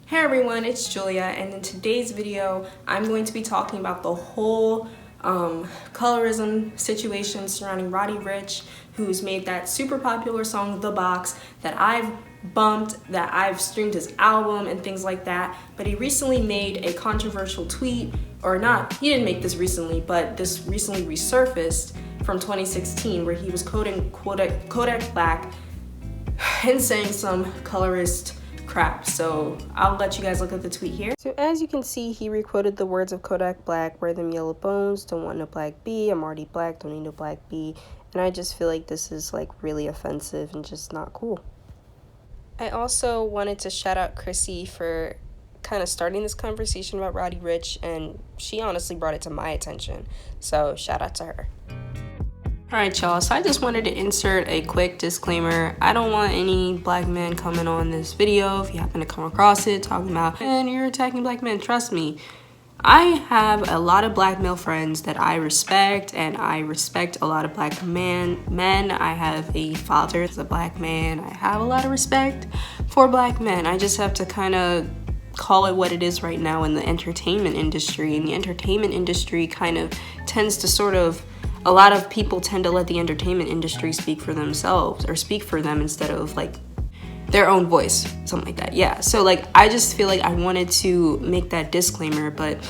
Hey everyone, it's Julia, and in today's video I'm going to be talking about the whole colorism situation surrounding Roddy Ricch, who's made that super popular song The Box that I've bumped, that I've streamed his album and things like that. But he recently made a controversial tweet, or not, he didn't make this recently, but this recently resurfaced from 2016 where he was quoting Kodak Black and saying some colorist crap. So I'll let you guys look at the tweet here. So as you can see, he requoted the words of Kodak Black: wear them yellow bones, don't want no black B, I'm already black, don't need no black B. And I just feel like this is like really offensive and just not cool. I also wanted to shout out Chrissie for kind of starting this conversation about Roddy Ricch, and she honestly brought it to my attention, so shout out to her. Alright y'all, so I just wanted to insert a quick disclaimer. I don't want any black men coming on this video. If you happen to come across it talking about, man, you're attacking black men, trust me. I have a lot of black male friends that I respect, and I respect a lot of black men. I have a father that's a black man. I have a lot of respect for black men. I just have to kind of call it what it is right now in the entertainment industry. And the entertainment industry kind of tends to sort of, a lot of people tend to let the entertainment industry speak for themselves, or speak for them instead of like their own voice, something like that. Yeah, so like I just feel like I wanted to make that disclaimer. But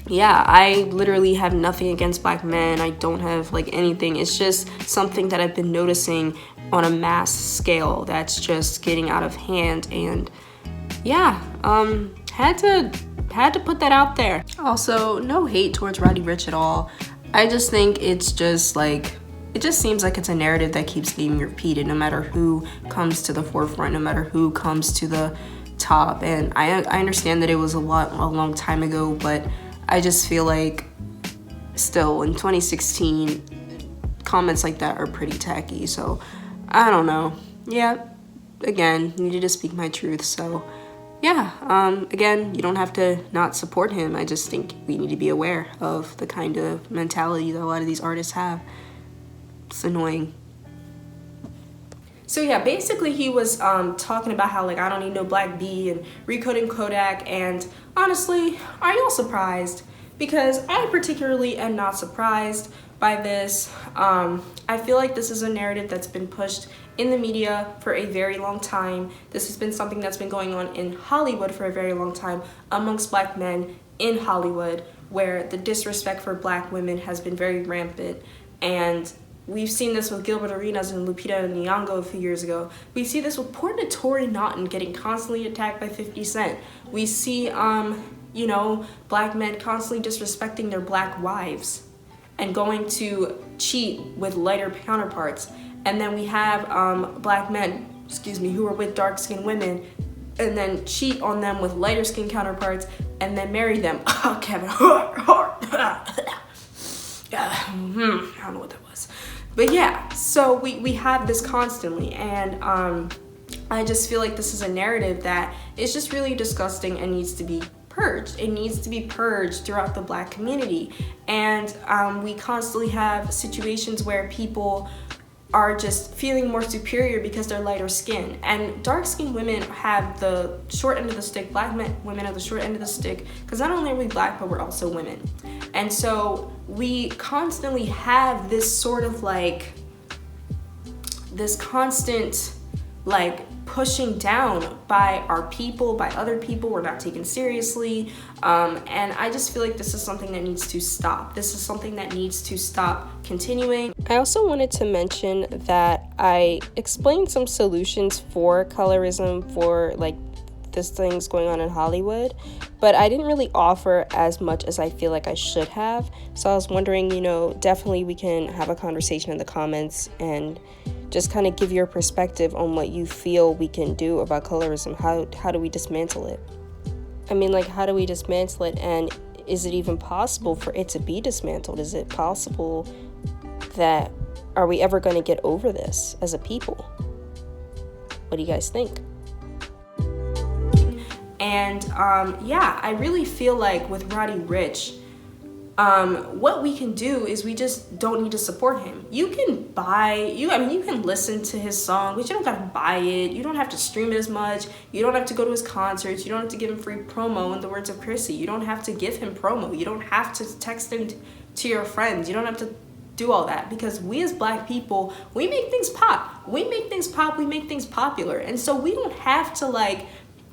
yeah, I literally have nothing against black men. I don't have like anything. It's just something that I've been noticing on a mass scale that's just getting out of hand. And yeah, had to put that out there. Also, no hate towards Roddy Ricch at all. I just think it's just like, it just seems like it's a narrative that keeps being repeated no matter who comes to the forefront, no matter who comes to the top. And I understand that it was a long time ago, but I just feel like still in 2016, comments like that are pretty tacky. So I don't know. Yeah, again, needed to speak my truth. So yeah, again, you don't have to not support him. I just think we need to be aware of the kind of mentality that a lot of these artists have. It's annoying. So yeah, basically he was talking about how like I don't need no black B and recoding Kodak, and honestly, are y'all surprised? Because I particularly am not surprised by this. I feel like this is a narrative that's been pushed in the media for a very long time. This has been something that's been going on in Hollywood for a very long time amongst black men in Hollywood, where the disrespect for black women has been very rampant. And we've seen this with Gilbert Arenas and Lupita Nyong'o a few years ago. We see this with poor Tory Naughton getting constantly attacked by 50 Cent. We see, you know, black men constantly disrespecting their black wives and going to cheat with lighter counterparts. And then we have black men, who are with dark-skinned women and then cheat on them with lighter-skinned counterparts and then marry them. Oh, Kevin Hart. I don't know what that was. But yeah, so we have this constantly, and I just feel like this is a narrative that is just really disgusting and needs to be purged. It needs to be purged throughout the black community. And we constantly have situations where people are just feeling more superior because they're lighter skin, and dark-skinned women have the short end of the stick. Black women have the short end of the stick because not only are we black, but we're also women. And so we constantly have this sort of like, this constant like pushing down by our people, by other people. We're not taken seriously. And I just feel like this is something that needs to stop. This is something that needs to stop continuing. I also wanted to mention that I explained some solutions for colorism, for like this things going on in Hollywood, but I didn't really offer as much as I feel like I should have. So I was wondering, you know, definitely we can have a conversation in the comments and just kind of give your perspective on what you feel we can do about colorism. How do we dismantle it? I mean, like, how do we dismantle it, and is it even possible for it to be dismantled? Is it possible that, are we ever going to get over this as a people? What do you guys think? And yeah, I really feel like with Roddy Ricch, what we can do is we just don't need to support him. You can you can listen to his song, but you don't gotta buy it. You don't have to stream it as much. You don't have to go to his concerts. You don't have to give him free promo, in the words of Chrissie. You don't have to give him promo. You don't have to text him to your friends. You don't have to do all that, because we as Black people, we make things pop. We make things pop, we make things popular. And so we don't have to like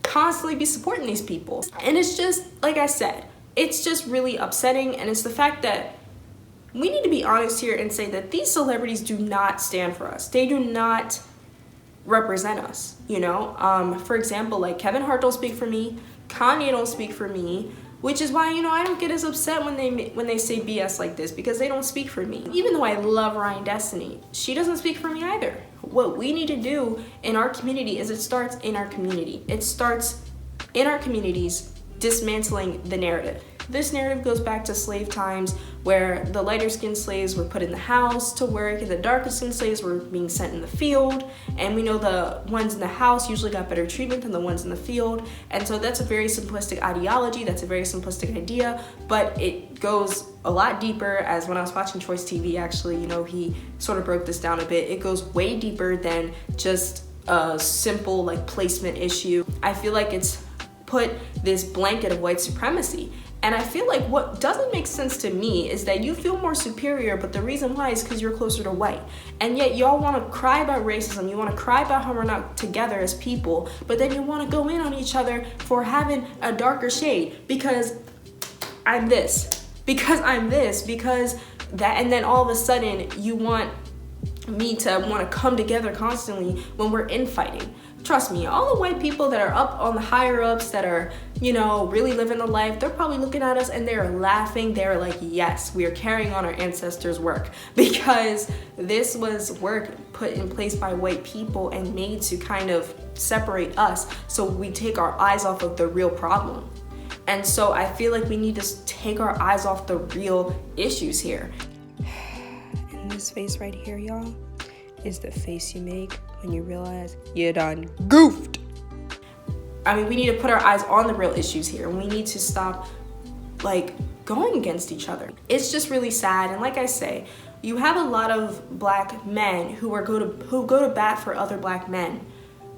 constantly be supporting these people. And it's just, like I said, it's just really upsetting. And it's the fact that we need to be honest here and say that these celebrities do not stand for us. They do not represent us, you know? For example, like Kevin Hart don't speak for me, Kanye don't speak for me, which is why, you know, I don't get as upset when they say BS like this, because they don't speak for me. Even though I love Ryan Destiny, she doesn't speak for me either. What we need to do in our community is it starts in our community. It starts in our communities dismantling the narrative. This narrative goes back to slave times, where the lighter skinned slaves were put in the house to work and the darker skinned slaves were being sent in the field. And we know the ones in the house usually got better treatment than the ones in the field. And so that's a very simplistic ideology, that's a very simplistic idea, but it goes a lot deeper. As when I was watching Choice TV, actually, you know, he sort of broke this down a bit. It goes way deeper than just a simple like placement issue. I feel like it's put this blanket of white supremacy. And I feel like what doesn't make sense to me is that you feel more superior, but the reason why is because you're closer to white. And yet y'all want to cry about racism, you want to cry about how we're not together as people, but then you want to go in on each other for having a darker shade because I'm this, because that, and then all of a sudden you want me to want to come together constantly when we're infighting. Trust me, all the white people that are up on the higher ups that are, you know, really living the life, they're probably looking at us and they're laughing. They're like, yes, we are carrying on our ancestors' work, because this was work put in place by white people and made to kind of separate us so we take our eyes off of the real problem. And so I feel like we need to take our eyes off the real issues here. And this face right here, y'all, is the face you make when you realize you done goofed. I mean, we need to put our eyes on the real issues here, and we need to stop like going against each other. It's just really sad. And like I say, you have a lot of Black men who go to bat for other Black men.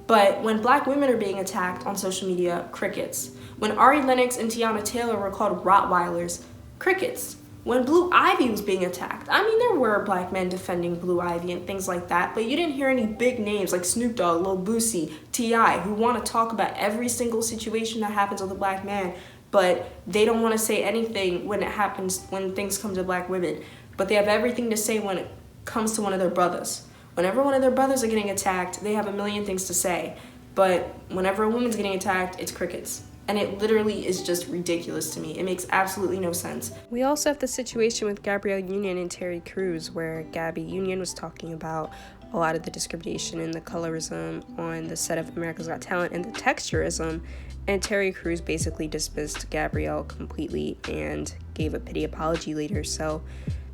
But when Black women are being attacked on social media, crickets. When Ari Lennox and Tiana Taylor were called Rottweilers, crickets. When Blue Ivy was being attacked, I mean, there were Black men defending Blue Ivy and things like that, but you didn't hear any big names like Snoop Dogg, Lil Boosie, T.I., who want to talk about every single situation that happens with a Black man, but they don't want to say anything when things come to Black women. But they have everything to say when it comes to one of their brothers. Whenever one of their brothers are getting attacked, they have a million things to say. But whenever a woman's getting attacked, it's crickets. And it literally is just ridiculous to me. It makes absolutely no sense. We also have the situation with Gabrielle Union and Terry Crews, where Gabby Union was talking about a lot of the discrimination and the colorism on the set of America's Got Talent and the texturism, and Terry Crews basically dismissed Gabrielle completely and gave a pity apology later. So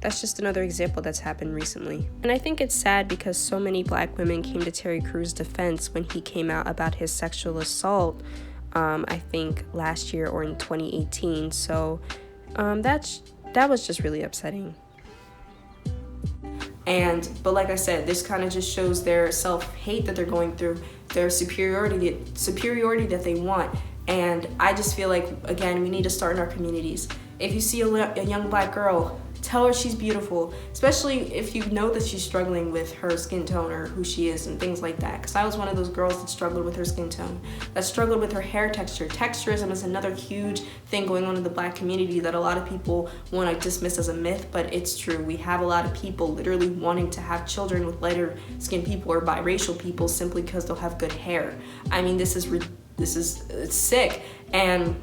that's just another example that's happened recently. And I think it's sad because so many Black women came to Terry Crews' defense when he came out about his sexual assault, I think last year or in 2018. So that was just really upsetting. But like I said, this kind of just shows their self-hate that they're going through, their superiority that they want. And I just feel like, again, we need to start in our communities. If you see a young Black girl, tell her she's beautiful, especially if you know that she's struggling with her skin tone or who she is and things like that. Because I was one of those girls that struggled with her skin tone, that struggled with her hair texture. Texturism is another huge thing going on in the Black community that a lot of people want to dismiss as a myth, but it's true. We have a lot of people literally wanting to have children with lighter skinned people or biracial people simply because they'll have good hair. I mean, it's sick. And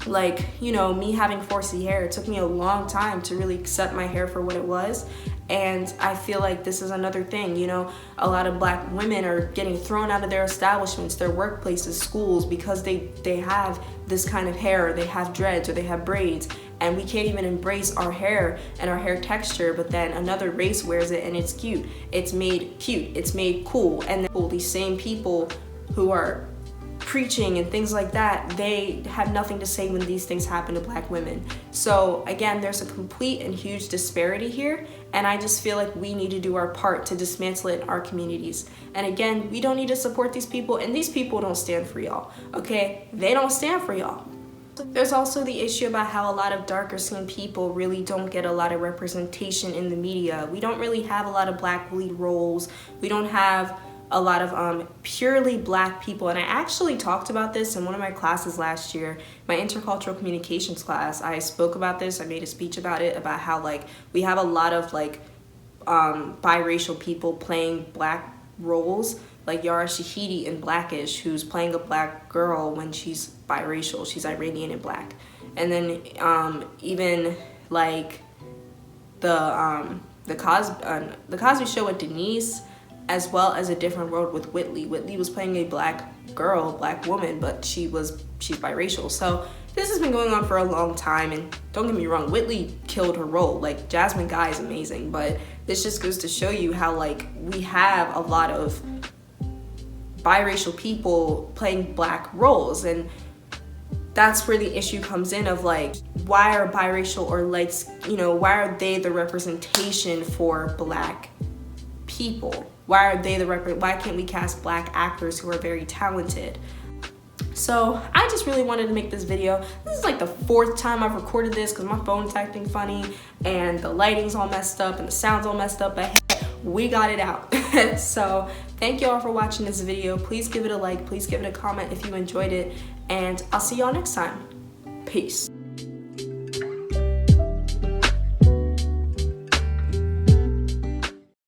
like, you know, me having 4C hair, it took me a long time to really accept my hair for what it was. And I feel like this is another thing, you know, a lot of Black women are getting thrown out of their establishments, their workplaces, schools, because they have this kind of hair, or they have dreads, or they have braids, and we can't even embrace our hair and our hair texture, but then another race wears it and it's cute. It's made cute, it's made cool, and then these same people who are preaching and things like that, they have nothing to say when these things happen to Black women. So again, there's a complete and huge disparity here, and I just feel like we need to do our part to dismantle it in our communities. And again, we don't need to support these people, and these people don't stand for y'all, okay? They don't stand for y'all. There's also the issue about how a lot of darker skinned people really don't get a lot of representation in the media. We don't really have a lot of Black lead roles. We don't have a lot of purely Black people. And I actually talked about this in one of my classes last year, my intercultural communications class. I spoke about this, I made a speech about it, about how like we have a lot of like biracial people playing Black roles, like Yara Shahidi in Blackish, who's playing a Black girl when she's biracial, she's Iranian and Black. And then even like the Cosby Show with Denise, as well as A Different World with Whitley. Whitley was playing a Black girl, Black woman, but she's biracial. So this has been going on for a long time, and don't get me wrong, Whitley killed her role. Like, Jasmine Guy is amazing, but this just goes to show you how like we have a lot of biracial people playing Black roles, and that's where the issue comes in of like, why are biracial or like, you know, why are they the representation for Black people? Why are they why can't we cast Black actors who are very talented? So I just really wanted to make this video. This is like the 4th time I've recorded this because my phone's acting funny and the lighting's all messed up and the sound's all messed up, but hey, we got it out. So thank you all for watching this video. Please give it a like, please give it a comment if you enjoyed it, and I'll see y'all next time. Peace.